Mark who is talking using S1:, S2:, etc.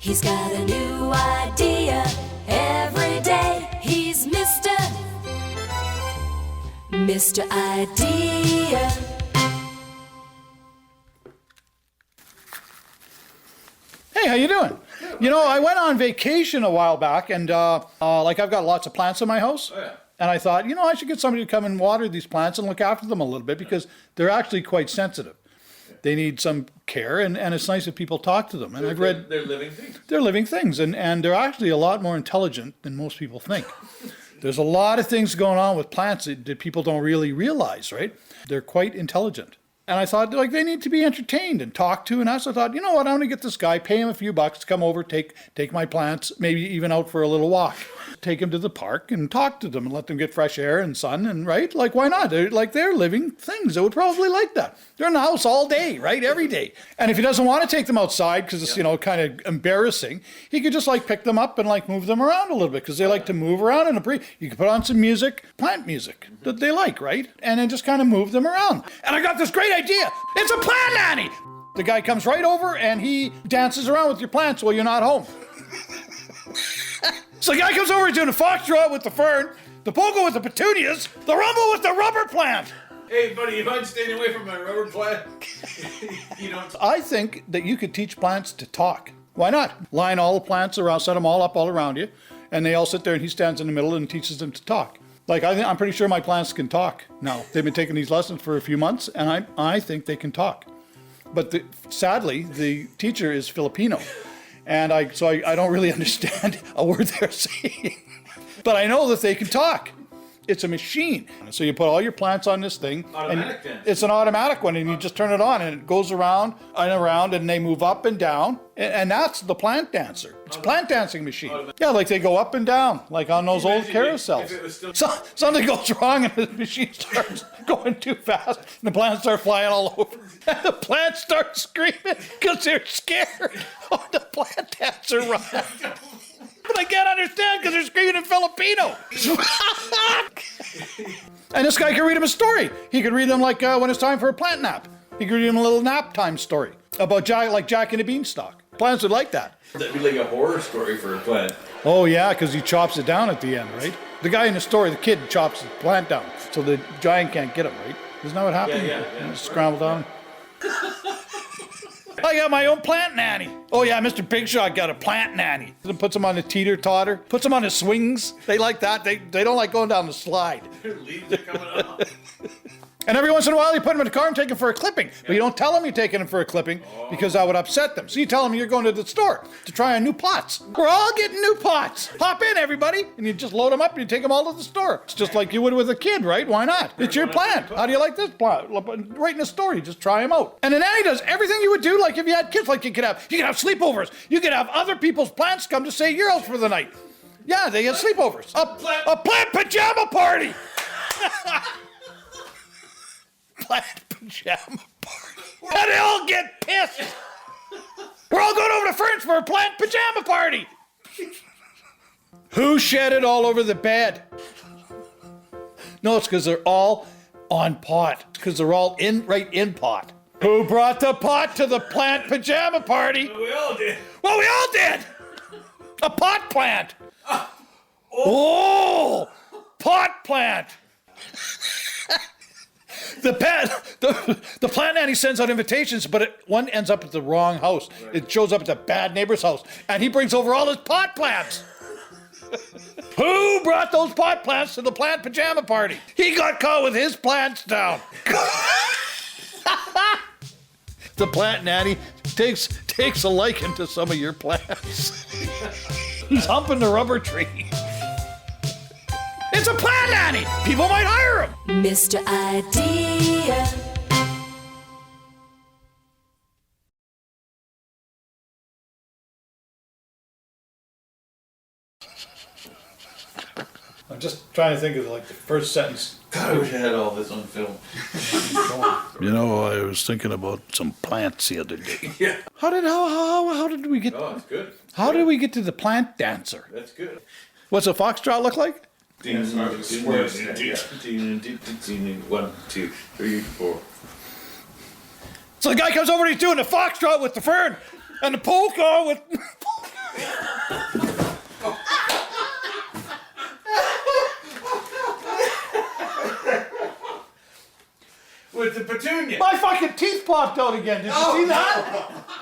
S1: He's got a new idea every day. He's Mr. Idea.
S2: Hey, how you doing? You know, I went on vacation a while back, and like I've got lots of plants in my house.
S3: Oh, yeah.
S2: And I thought, you know, I should get somebody to come and water these plants and look after them a little bit because they're actually quite sensitive. They need some care, and it's nice if people talk to them. And I've read...
S3: They're living things.
S2: They're living things, and they're actually a lot more intelligent than most people think. There's a lot of things going on with plants that people don't really realize, right? They're quite intelligent. And I thought, like, they need to be entertained and talked to. And I also thought, you know what, I'm going to get this guy, pay him a few bucks to come over, take my plants, maybe even out for a little walk. Take him to the park and talk to them and let them get fresh air and sun, and right? Like, why not? They're living things. They would probably like that. They're in the house all day, right? Every day. And if he doesn't want to take them outside because it's, you know, kind of embarrassing, he could just like pick them up and like move them around a little bit because they like to move around in a breeze. You could put on some music, plant music that they like, right? And then just kind of move them around. And I got this great idea. It's a plant nanny. The guy comes right over and he dances around with your plants while you're not home. So the guy comes over, he's doing the foxtrot with the fern, the polka with the petunias, the rumble with the rubber plant.
S3: Hey, buddy, if I'm staying away from my rubber plant, you know.
S2: I think that you could teach plants to talk. Why not? Line all the plants around, set them all up all around you, and they all sit there and he stands in the middle and teaches them to talk. Like, I'm pretty sure my plants can talk now. They've been taking these lessons for a few months, and I think they can talk. But sadly, the teacher is Filipino. And I don't really understand a word they're saying. But I know that they can talk. It's a machine. So you put all your plants on this thing.
S3: Automatic then.
S2: It's an automatic one, and you just turn it on, and it goes around and around, and they move up and down. And that's the plant dancer. It's a plant dancing machine. Yeah, like they go up and down, like on those old carousels. So something goes wrong, and the machine starts going too fast, and the plants start flying all over. And the plants start screaming because they're scared of the plant dancer run. But I can't understand because they're screaming in Filipino. And this guy can read him a story. He could read them like when it's time for a plant nap. He could read him a little nap time story about Jack and the Beanstalk. Plants would like that.
S3: That'd be like a horror story for a plant.
S2: Oh yeah, because he chops it down at the end, right? The guy in the story, the kid, chops the plant down so the giant can't get him, right? Isn't that what happened?
S3: Yeah.
S2: Scramble down. I got my own plant nanny. Oh yeah, Mr. Big Shot got a plant nanny. Puts them on the teeter-totter. Puts them on the swings. They like that. They don't like going down the slide.
S3: Their leaves are coming up.
S2: And every once in a while you put them in the car and take them for a clipping. But you don't tell them you're taking them for a clipping because that would upset them. So you tell them you're going to the store to try on new pots. We're all getting new pots. Hop in, everybody. And you just load them up and you take them all to the store. It's just like you would with a kid, right? Why not? It's your plant. How do you like this plant? Right in the store, you just try them out. And the nanny does everything you would do like if you had kids. Like you could have sleepovers. You could have other people's plants come to say you're out for the night. Yeah, they get sleepovers. A plant pajama party. Plant pajama party. And they all get pissed. We're all going over to Fern's for a plant pajama party. Who shed it all over the bed? No, it's because they're all on pot. Because they're all right in pot. Who brought the pot to the plant pajama party?
S3: We all did.
S2: Well, we all did. A pot plant. Oh, pot plant. The plant nanny sends out invitations, but one ends up at the wrong house. Right. It shows up at the bad neighbor's house, and he brings over all his pot plants. Who brought those pot plants to the plant pajama party? He got caught with his plants down. The plant nanny takes a liking to some of your plants. He's humping the rubber tree. It's a plant nanny! People might hire him!
S1: Mr. Idea.
S2: I'm just trying to think of like the first sentence.
S3: God, I wish I had all this on film.
S2: You know, I was thinking about some plants the other day.
S3: Yeah.
S2: How did we get?
S3: Oh, that's good.
S2: How did we get to the plant dancer?
S3: That's good.
S2: What's a foxtrot look like?
S3: 1, 2, 3, 4.
S2: So the guy comes over and he's doing the foxtrot with the fern and the polka with
S3: With the petunia.
S2: My fucking teeth popped out again. Did you see that?